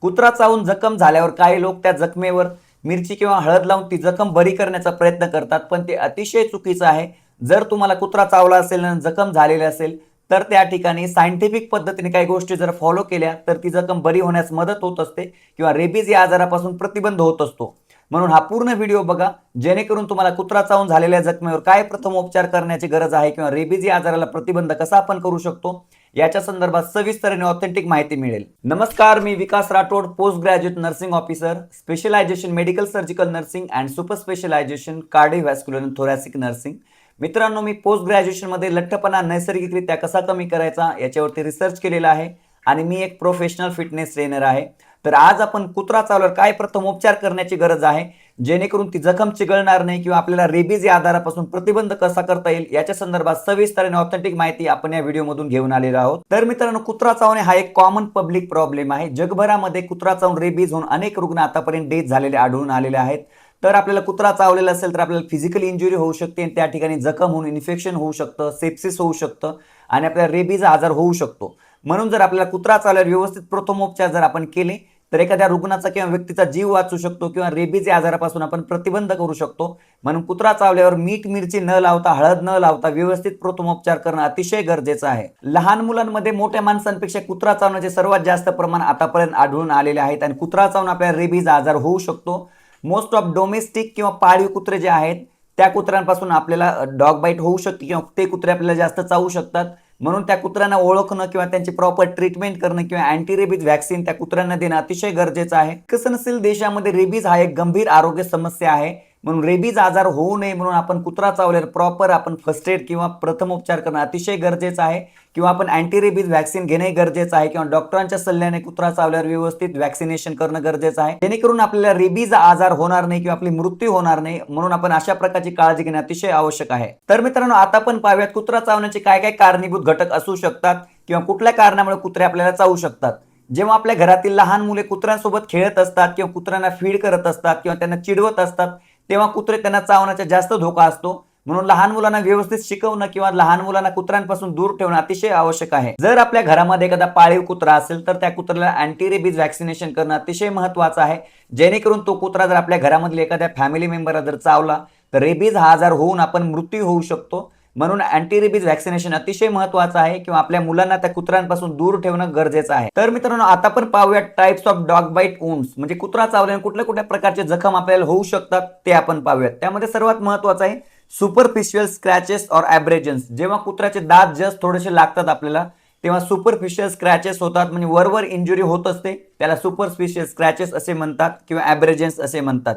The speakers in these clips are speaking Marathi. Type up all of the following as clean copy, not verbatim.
कुत्रा चावून जखम झाल्यावर काही लोक त्या जखमेवर मिरची किंवा हळद लावून ती जखम बरी करण्याचा प्रयत्न करतात, पण ते अतिशय चुकीचं आहे. जर तुम्हाला कुत्रा चावला असेल आणि जखम झालेली असेल तर त्या ठिकाणी सायंटिफिक पद्धतीने काही गोष्टी जर फॉलो केल्या तर ती जखम बरी होण्यास मदत होत असते किंवा रेबीज या आजारापासून प्रतिबंध होत असतो. म्हणून हा पूर्ण व्हिडिओ बघा, जेणेकरून तुम्हाला कुत्रा चावून झालेल्या जखमेवर काय प्रथमोपचार करण्याची गरज आहे किंवा रेबीज या आजाराला प्रतिबंध कसा आपण करू शकतो याच्या संदर्भात सविस्तर आणि ऑथेंटिक माहिती मिळेल. नमस्कार, मी Vikas Rathod, post graduate nursing officer, specialisation medical surgical nursing and super specialisation cardiovascular and thoracic nursing. मित्रांनो, मी पोस्ट ग्रॅज्युएशनमध्ये लठ्ठपणा नैसर्गिकरित्या कसा कमी करायचा याच्यावरती रिसर्च केलेला आहे आणि मी एक प्रोफेशनल फिटनेस ट्रेनर आहे. तर आज आपण कुत्रा चावल्यावर काय प्रथमोपचार करण्याची गरज आहे जेणेकरून ती जखम चिघळणार नाही किंवा आपल्याला रेबीज या आजारापासून प्रतिबंध कसा करता येईल याच्या संदर्भात सविस्तर आणि ऑथेंटिक माहिती आपण या व्हिडिओमधून घेऊन आलेलो आहोत. तर मित्रांनो, कुत्रा चावणे हा एक कॉमन पब्लिक प्रॉब्लेम आहे. जगभरामध्ये कुत्रा चावून रेबीज होऊन अनेक रुग्ण आतापर्यंत डेथ झालेले आढळून आलेले आहेत. तर आपल्याला कुत्रा चावलेला असेल तर आपल्याला फिजिकल इंजुरी होऊ शकते आणि त्या ठिकाणी जखम होऊन इन्फेक्शन होऊ शकतं, सेप्सिस होऊ शकतं आणि आपल्याला रेबीज आजार होऊ शकतो. म्हणून जर आपल्याला कुत्रा चावल्यावर व्यवस्थित प्रथमोपचार जर आपण केले तर एखाद्या रुग्णाचा किंवा व्यक्तीचा जीव वाचू शकतो किंवा रेबीज या आजारापासून आपण प्रतिबंध करू शकतो. म्हणून कुत्रा चावल्यावर मीठ मिरची न लावता, हळद न लावता व्यवस्थित प्रथमोपचार करणं अतिशय गरजेचं आहे. लहान मुलांमध्ये मोठ्या माणसांपेक्षा कुत्रा चावण्याचे सर्वात जास्त प्रमाण आतापर्यंत आढळून आलेले आहेत आणि कुत्रा चावून आपल्याला रेबीज आजार होऊ शकतो. मोस्ट ऑफ डोमेस्टिक किंवा पाळीव कुत्रे जे आहेत त्या कुत्र्यांपासून आपल्याला डॉग बाईट होऊ शकते किंवा ते कुत्रे आपल्याला जास्त चावू शकतात. म्हणून त्या कुत्र्यांना ओळखणं किंवा त्यांची प्रॉपर ट्रीटमेंट करणं किंवा अँटी रेबीज व्हॅक्सिन त्या कुत्र्यांना देणं अतिशय गरजेचं आहे. विकसनशील देशामध्ये रेबीज हा एक गंभीर आरोग्य समस्या आहे. म्हणून रेबीज आजार होऊ नये म्हणून आपण कुत्रा चावल्यावर प्रॉपर आपण फर्स्ट एड किंवा प्रथमोपचार करणं अतिशय गरजेचं आहे किंवा आपण अँटी रेबीज व्हॅक्सिन घेणे गरजेचं आहे किंवा डॉक्टरांच्या सल्ल्याने कुत्रा चावल्यावर व्यवस्थित व्हॅक्सिनेशन करणं गरजेचं आहे, जेणेकरून आपल्याला रेबीज आजार होणार नाही किंवा आपली मृत्यू होणार नाही. म्हणून आपण अशा प्रकारची काळजी घेणे अतिशय आवश्यक आहे. तर मित्रांनो, आता आपण पाहूयात कुत्रा चावण्याचे काय काय कारणीभूत घटक असू शकतात किंवा कुठल्या कारणामुळे कुत्रे आपल्याला चावू शकतात. जेव्हा आपल्या घरातील लहान मुले कुत्र्यांसोबत खेळत असतात किंवा कुत्र्यांना फीड करत असतात किंवा त्यांना चिडवत असतात तेव्हा कुत्रे त्यांना चावण्याचा जास्त धोका असतो. म्हणून लहान मुलांना व्यवस्थित शिकवणं किंवा लहान मुलांना कुत्र्यांपासून दूर ठेवणं अतिशय आवश्यक आहे. जर आपल्या घरामध्ये एखादा पाळीव कुत्रा असेल तर त्या कुत्र्याला अँटी रेबीज व्हॅक्सिनेशन करणं अतिशय महत्त्वाचं आहे, जेणेकरून तो कुत्रा जर आपल्या घरामधील एखाद्या फॅमिली मेंबरला जर चावला तर रेबीज हा आजार होऊन आपण मृत्यू होऊ शकतो. म्हणून अँटी रेबीज व्हॅक्सिनेशन अतिशय महत्त्वाचं आहे किंवा आपल्या मुलांना त्या कुत्र्यांपासून दूर ठेवणं गरजेचं आहे. तर मित्रांनो, आता आपण पाहूया types of dog bite wounds, म्हणजे कुत्रा चावल्याने कुठल्या कुठल्या प्रकारचे जखम आपल्याला होऊ शकतात ते आपण पाहूयात. त्यामध्ये सर्वात महत्त्वाचं आहे सुपरफिशियल स्क्रॅचेस और ॲब्रेजन्स. जेव्हा कुत्र्याचे दात जस्ट थोडेसे लागतात आपल्याला तेव्हा सुपरफिशियल स्क्रॅचेस होतात, म्हणजे वरवर इंजुरी होत असते, त्याला सुपरफिशियल स्क्रॅचेस असे म्हणतात किंवा ॲब्रेजन्स असे म्हणतात.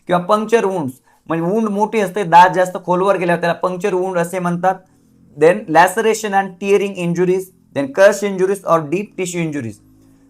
किंवा पंक्चर वुंड्स, म्हणजे वुंड मोठी असते, दात जास्त खोलवर गेल्यावर त्याला पंक्चर वुंड असे म्हणतात. Then laceration and tearing injuries, then crush injuries और डीप टिश्यू इंजुरीज.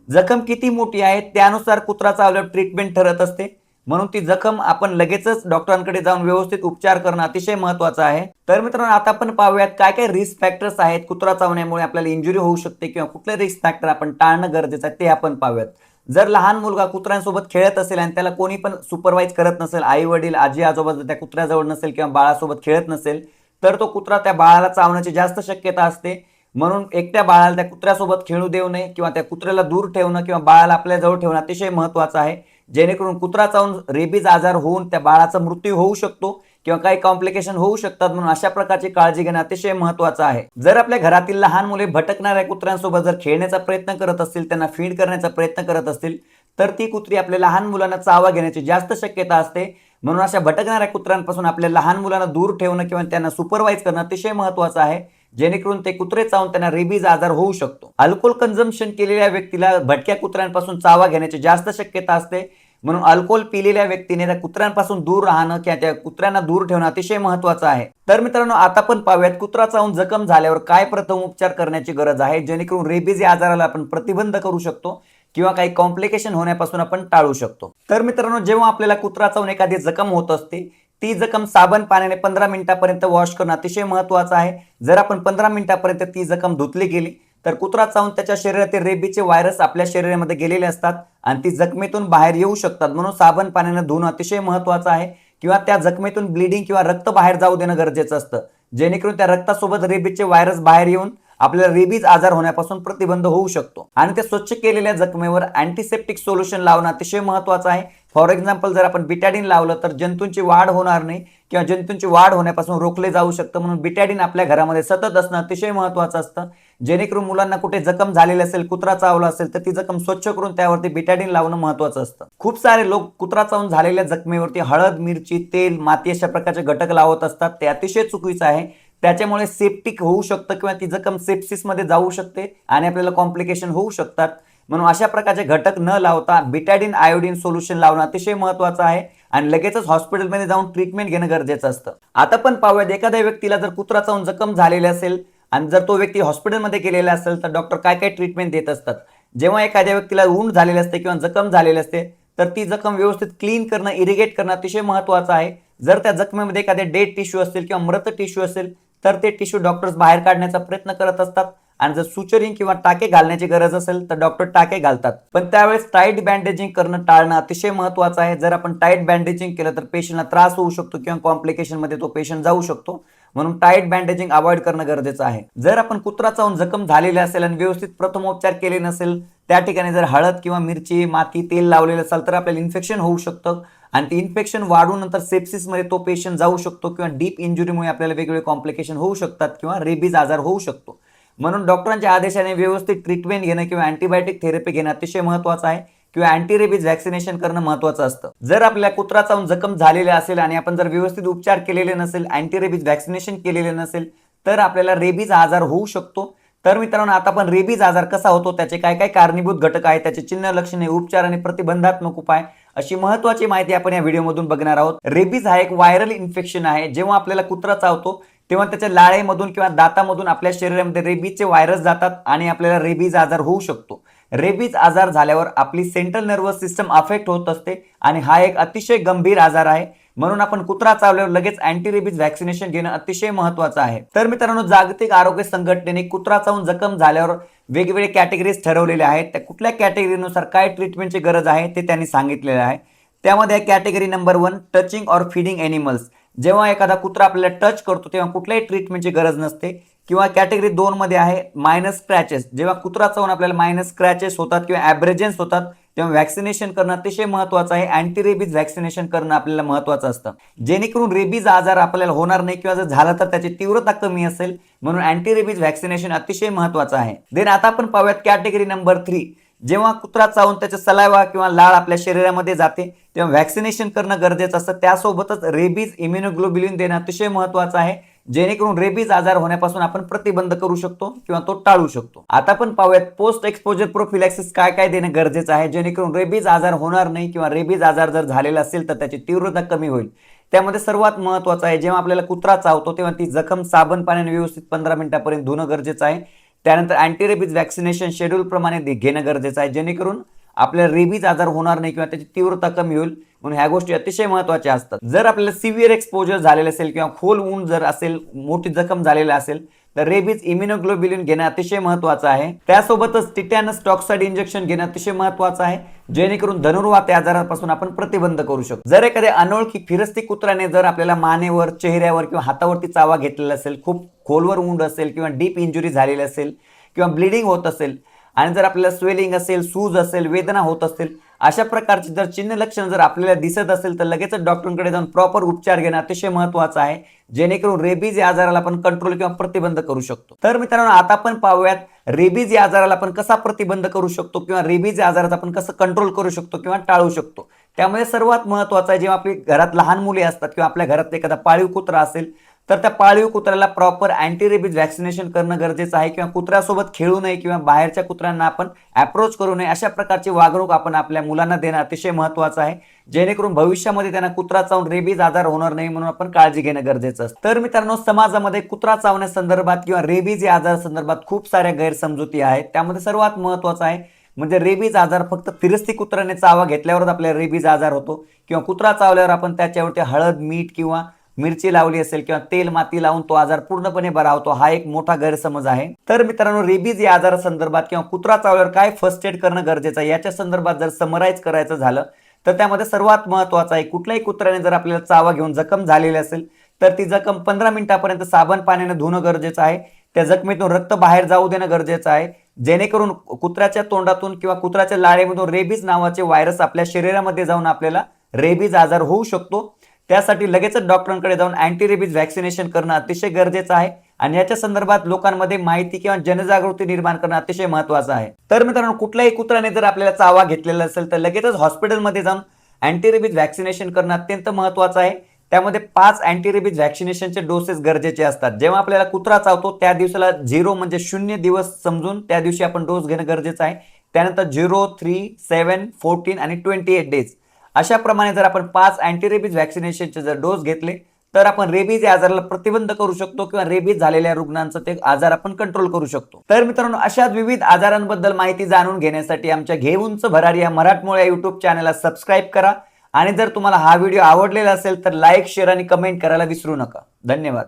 जखम किती मोठी आहे त्यानुसार कुत्रा चावल्यावर ट्रीटमेंट ठरत असते. म्हणून ती जखम आपण लगेचच डॉक्टरांकडे जाऊन व्यवस्थित उपचार करणं अतिशय महत्त्वाचं आहे. तर मित्रांनो, आता आपण पाहूयात काय काय रिस्क फॅक्टर्स आहेत कुत्रा चावण्यामुळे आपल्याला इंजुरी होऊ शकते किंवा कुठले रिस्क फॅक्टर आपण टाळणं गरजेचं आहे ते आपण पाहूयात. जर लहान मुलगा कुत्र्यांसोबत खेळत असेल आणि त्याला कोणी पण सुपरवाइज करत नसेल, आई वडील आजी आजोबा त्या कुत्र्याजवळ नसेल किंवा बाळासोबत खेळत नसेल तर तो कुत्रा त्या बाळाला चावण्याची जास्त शक्यता असते. म्हणून एकट्या बाळाला त्या कुत्र्यासोबत खेळू देऊ नये किंवा त्या कुत्र्याला दूर ठेवणं किंवा बाळाला आपल्या जवळ ठेवणं अतिशय महत्त्वाचं आहे, जेणेकरून कुत्रा चावून रेबीज आजार होऊन त्या बाळाचा मृत्यू होऊ शकतो किंवा काही कॉम्प्लिकेशन होऊ शकतात. म्हणून अशा प्रकारची काळजी घेणं अतिशय महत्त्वाचं आहे. जर आपल्या घरातील लहान मुले भटकणाऱ्या कुत्र्यांसोबत जर खेळण्याचा प्रयत्न करत असतील, त्यांना फीड करण्याचा प्रयत्न करत असतील तर ती कुत्री आपल्या लहान मुलांना चावा घेण्याची जास्त शक्यता असते. म्हणून अशा भटकणाऱ्या कुत्र्यांपासून आपल्या लहान मुलांना दूर ठेवणं किंवा त्यांना सुपरवाइज करणं अतिशय महत्त्वाचं आहे, जेणेकरून ते कुत्रे चावून त्यांना रेबीज आजार होऊ शकतो. अल्कोहोल कन्झम्पशन केलेल्या व्यक्तीला भटक्या कुत्र्यांपासून चावा घेण्याची जास्त शक्यता असते. म्हणून अल्कोहोल पिलेल्या व्यक्तीने त्या कुत्र्यांपासून दूर राहणं किंवा त्या कुत्र्यांना दूर ठेवणं अतिशय महत्त्वाचं आहे. तर मित्रांनो, आता आपण पाहूयात कुत्रा चावून जखम झाल्यावर काय प्रथमोपचार करण्याची गरज आहे, जेणेकरून रेबीज या आजाराला आपण प्रतिबंध करू शकतो किंवा काही कॉम्प्लिकेशन होण्यापासून आपण टाळू शकतो. तर मित्रांनो, जेव्हा आपल्याला कुत्रा चावून एखादी जखम होत असते ती जखम साबण पाण्याने 15 मिनिटांपर्यंत वॉश करणं अतिशय महत्त्वाचं आहे. जर आपण 15 मिनिटांपर्यंत ती जखम धुतली गेली तर कुत्रा चावून त्याच्या शरीरातील रेबीजचे व्हायरस आपल्या शरीरामध्ये गेलेले असतात आणि ती जखमेतून बाहेर येऊ शकतात. म्हणून साबण पाण्याने धुणं अतिशय महत्त्वाचं आहे किंवा त्या जखमेतून ब्लिडिंग किंवा रक्त बाहेर जाऊ देणं गरजेचं असतं, जेणेकरून त्या रक्तासोबत रेबीजचे व्हायरस बाहेर येऊन आपल्याला रेबीज आजार होण्यापासून प्रतिबंध होऊ शकतो. आणि त्या स्वच्छ केलेल्या जखमेवर अँटीसेप्टिक सोल्युशन लावणं अतिशय महत्वाचं आहे. फॉर एक्झाम्पल जर आपण बिटॅडिन लावलं तर जंतूंची वाढ होणार नाही किंवा जंतूंची वाढ होण्यापासून रोखले जाऊ शकतं. म्हणून बिटॅडिन आपल्या घरामध्ये सतत असणं अतिशय महत्वाचं असतं, जेणेकरून मुलांना कुठे जखम झालेली असेल, कुत्रा चावला असेल तर ती जखम स्वच्छ करून त्यावरती बिटॅडिन लावणं महत्वाचं असतं. खूप सारे लोक कुत्रा चावून झालेल्या जखमेवरती हळद, मिरची, तेल, माती अशा प्रकारचे घटक लावत असतात. ते अतिशय चुकीचं आहे. त्याच्यामुळे सेप्टिक होऊ शकतं किंवा ती जखम सेप्सिस मध्ये जाऊ शकते आणि आपल्याला कॉम्प्लिकेशन होऊ शकतात. म्हणून अशा प्रकारचे घटक न लावता बिटॅडिन आयोडीन सोल्युशन लावणं अतिशय महत्वाचं आहे आणि लगेचच हॉस्पिटलमध्ये जाऊन ट्रीटमेंट घेणं गरजेचं असतं. आता पण पाहूयात, एखाद्या व्यक्तीला जर कुत्रा चावून जखम झालेली असेल आणि जर तो व्यक्ती हॉस्पिटलमध्ये गेलेला असेल तर डॉक्टर काय काय ट्रीटमेंट देत असतात. जेव्हा एखाद्या व्यक्तीला वुंड झालेली असते किंवा जखम झालेली असते तर ती जखम व्यवस्थित क्लीन करणं, इरिगेट करणं अतिशय महत्वाचं आहे. जर त्या जखमेमध्ये एखादे डेड टिश्यू असतील किंवा मृत टिश्यू असेल तर ते टिश्यू डॉक्टर्स बाहेर काढण्याचा प्रयत्न करत असतात आणि जर सुचरिंग किंवा टाके घालण्याची गरज असेल तर डॉक्टर टाके घालतात. पण त्यावेळेस टाईट बँडेजिंग करणं टाळणं अतिशय महत्वाचं आहे. जर आपण टाईट बँडेजिंग केलं तर पेशंटला त्रास होऊ शकतो किंवा कॉम्प्लिकेशन मध्ये तो पेशंट जाऊ शकतो. म्हणून टाईट बँडेजिंग अवॉइड करणं गरजेचं आहे. जर आपण कुत्रा चावून जखम झालेली असेल आणि व्यवस्थित प्रथमोपचार केले नसेल, त्या ठिकाणी जर हळद किंवा मिरची, माती, तेल लावलेलं असेल तर आपल्याला इन्फेक्शन होऊ शकतं आणि ते इन्फेक्शन वाढून नंतर सेप्सिस मध्ये तो पेशंट जाऊ शकतो किंवा डीप इंजुरीमुळे आपल्याला वेगवेगळे कॉम्प्लिकेशन होऊ शकतात किंवा रेबीज आजार होऊ शकतो. म्हणून डॉक्टरांच्या आदेशाने व्यवस्थित ट्रीटमेंट घेणं किंवा अँटीबायोटिक थेरपी घेणं अतिशय महत्वाचं आहे किंवा अँटी रेबीज व्हॅक्सिनेशन करणं महत्वाचं असतं. जर आपल्या कुत्रा चावून जखम झालेली असेल आणि आपण जर व्यवस्थित उपचार केलेले नसेल, अँटी रेबीज व्हॅक्सिनेशन केलेले नसेल तर आपल्याला रेबीज आजार होऊ शकतो. तर मित्रांनो, आता आपण रेबीज आजार कसा होतो, त्याचे काय काय कारणीभूत घटक आहेत, त्याचे चिन्ह, लक्षणे, उपचार आणि प्रतिबंधात्मक उपाय अशी महत्वाची माहिती आपण या व्हिडिओमधून बघणार आहोत. रेबीज हा एक व्हायरल इन्फेक्शन आहे. जेव्हा आपल्याला कुत्रा चावतो तेव्हा त्याच्या लाळेमधून किंवा दातामधून आपल्या शरीरामध्ये रेबीजचे व्हायरस जातात आणि आपल्याला रेबीज आजार होऊ शकतो. रेबीज आजार झाल्यावर आपली सेंट्रल नर्वस सिस्टम अफेक्ट होत असते आणि हा एक अतिशय गंभीर आजार आहे. म्हणून आपण कुत्रा चावल्यावर लगेच अँटी रेबीज व्हॅक्सिनेशन घेणं अतिशय महत्वाचं आहे. तर मित्रांनो, जागतिक आरोग्य संघटनेने कुत्रा चावून जखम झाल्यावर वेगवेगळे कॅटेगरीज ठरवलेले आहेत. त्या कुठल्या कॅटेगरीनुसार काय ट्रीटमेंटची गरज आहे ते त्यांनी सांगितलेलं आहे. त्यामध्ये category number 1 touching or feeding animals. जेव्हा एखादा कुत्रा आपल्याला टच करतो तेव्हा कुठल्याही ट्रीटमेंटची गरज नसते. किंवा कॅटेगरी 2 मध्ये आहे मायनस स्क्रॅचेस. जेव्हा कुत्रा चावून आपल्याला मायनस स्क्रॅचेस होतात किंवा ॲब्रेजन्स होतात तेव्हा व्हॅक्सिनेशन करणं अतिशय महत्वाचं आहे. अँटी रेबीज व्हॅक्सिनेशन करणं आपल्याला महत्वाचं असतं, जेणेकरून रेबीज आजार आपल्याला होणार नाही किंवा जर झाला तर त्याची तीव्रता कमी असेल. म्हणून अँटी रेबीज व्हॅक्सिनेशन अतिशय महत्वाचं आहे. देन आता आपण पाहूयात कॅटेगरी नंबर 3. जेव्हा कुत्रा चावून त्याचा सलाइवा किंवा लाळ आपल्या शरीरामध्ये जाते तेव्हा व्हॅक्सिनेशन करणं गरजेचं असतं. त्यासोबतच रेबीज इम्युनोग्लोब्युलिन देणं अतिशय महत्वाचं आहे, जेणेकरून रेबीज आजार होण्यापासून आपण प्रतिबंध करू शकतो किंवा तो टाळू शकतो. आता आपण पाहूयात पोस्ट एक्सपोजर प्रोफिलॅक्सिस काय काय देणं गरजेचं आहे, जेणेकरून रेबीज आजार होणार नाही किंवा रेबीज आजार जर झालेला असेल तर त्याची तीव्रता कमी होईल. त्यामध्ये सर्वात महत्वाचं आहे, जेव्हा आपल्याला कुत्रा चावतो तेव्हा ती जखम साबण पाण्याने व्यवस्थित 15 मिनिटांपर्यंत धुणं गरजेचं आहे. त्यानंतर अँटी रेबीज व्हॅक्सिनेशन शेड्यूल प्रमाणे घेणं गरजेचं आहे, जेणेकरून आपल्याला रेबीज आजार होणार नाही किंवा त्याची तीव्रता कमी होईल. म्हणून ह्या गोष्टी अतिशय महत्त्वाच्या असतात. जर आपल्याला सिव्हिअर एक्सपोजर झालेलं असेल किंवा खोल वुंड जर असेल, मोठी जखम झालेली असेल तर रेबीज इम्युनोग्लोब्युलिन घेणं अतिशय महत्त्वाचं आहे. त्यासोबतच टिटॅनस टॉक्साइड इंजेक्शन घेणं अतिशय महत्त्वाचं आहे, जेणेकरून धनुर्वात आजारापासून आपण प्रतिबंध करू शकतो. जर एखाद्या अनोळखी फिरस्ती कुत्र्याने जर आपल्याला मानेवर, चेहऱ्यावर किंवा हातावरती चावा घेतलेला असेल, खूप खोलवर वुंड असेल किंवा डीप इंजुरी झालेली असेल किंवा ब्लिडिंग होत असेल आणि जर आपल्याला स्वेलिंग असेल, सूज असेल, वेदना होत असेल, अशा प्रकारची जर चिन्ह लक्षण जर आपल्याला दिसत असेल तर लगेचच डॉक्टरांकडे जाऊन प्रॉपर उपचार घेणं अतिशय महत्त्वाचं आहे, जेणेकरून रेबीज या आजाराला आपण कंट्रोल किंवा प्रतिबंध करू शकतो. तर मित्रांनो, आता आपण पाहूयात रेबीज या आजाराला आपण कसा प्रतिबंध करू शकतो किंवा रेबीज या आजाराचा आपण कसं कंट्रोल करू शकतो किंवा टाळू शकतो. त्यामध्ये सर्वात महत्त्वाचं आहे, जेव्हा आपली घरात लहान मुले असतात किंवा आपल्या घरात एखादा पाळीव कुत्रा असेल तर त्या पाळीव कुत्र्याला प्रॉपर अँटी रेबीज व्हॅक्सिनेशन करणं गरजेचं आहे किंवा कुत्र्यासोबत खेळू नये किंवा बाहेरच्या कुत्र्यांना आपण अप्रोच करू नये. अशा प्रकारची वागणूक आपण आपल्या मुलांना देणं अतिशय महत्त्वाचं आहे, जेणेकरून भविष्यामध्ये त्यांना कुत्रा चावून रेबीज आजार होणार नाही, म्हणून आपण काळजी घेणं गरजेचं असतं. तर मित्रांनो, समाजामध्ये कुत्रा चावण्यासंदर्भात किंवा रेबीज या आजारासंदर्भात खूप साऱ्या गैरसमजुती आहेत. त्यामध्ये सर्वात महत्त्वाचं आहे म्हणजे रेबीज आजार फक्त फिरस्ती कुत्र्याने चावा घेतल्यावरच आपल्याला रेबीज आजार होतो किंवा कुत्रा चावल्यावर आपण त्याच्यावरती हळद, मीठ किंवा मिरची लावली असेल किंवा तेल, माती लावून तो आजार पूर्णपणे बरा होतो, हा एक मोठा गैरसमज आहे. तर मित्रांनो, रेबीज या आजारासंदर्भात किंवा कुत्रा चावल्यावर काय फर्स्ट एड करणं गरजेचं आहे याच्या संदर्भात जर समराईज करायचं झालं तर त्यामध्ये सर्वात महत्त्वाचं आहे, कुठल्याही कुत्र्याने जर आपल्याला चावा घेऊन जखम झालेली असेल तर ती जखम 15 मिनिटांपर्यंत साबण पाण्याने धुणं गरजेचं आहे. त्या जखमेतून रक्त बाहेर जाऊ देणं गरजेचं आहे, जेणेकरून कुत्र्याच्या तोंडातून किंवा कुत्र्याच्या लाळेमधून रेबीज नावाचे व्हायरस आपल्या शरीरामध्ये जाऊन आपल्याला रेबीज आजार होऊ शकतो. त्यासाठी लगेचच डॉक्टरांकडे जाऊन अँटी रेबीज व्हॅक्सिनेशन करणं अतिशय गरजेचं आहे आणि याच्या संदर्भात लोकांमध्ये माहिती किंवा जनजागृती निर्माण करणं अतिशय महत्त्वाचं आहे. तर मित्रांनो, कुठल्याही कुत्र्याने जर आपल्याला चावा घेतलेला असेल तर लगेचच हॉस्पिटलमध्ये जाऊन अँटी रेबीज व्हॅक्सिनेशन करणं अत्यंत महत्त्वाचं आहे. त्यामध्ये 5 अँटी रेबीज व्हॅक्सिनेशनचे डोसेस गरजेचे असतात. जेव्हा आपल्याला कुत्रा चावतो त्या दिवसाला 0 म्हणजे 0 दिवस समजून त्या दिवशी आपण डोस घेणं गरजेचं आहे. त्यानंतर 0, 3, 7, 14 आणि 28 डेज अशा प्रमाणे जर आपण 5 अँटी रेबीज व्हॅक्सिनेशनचे जर डोस घेतले तर आपण रेबीज या आजाराला प्रतिबंध करू शकतो किंवा रेबीज झालेल्या रुग्णांचं ते आजार आपण कंट्रोल करू शकतो. तर मित्रांनो, अशाच विविध आजारांबद्दल माहिती जाणून घेण्यासाठी आमच्या घे उंच भरारी या मराठमोळ्या युट्यूब चॅनलला सबस्क्राईब करा आणि जर तुम्हाला हा व्हिडिओ आवडलेला असेल तर लाईक, शेअर आणि कमेंट करायला विसरू नका. धन्यवाद.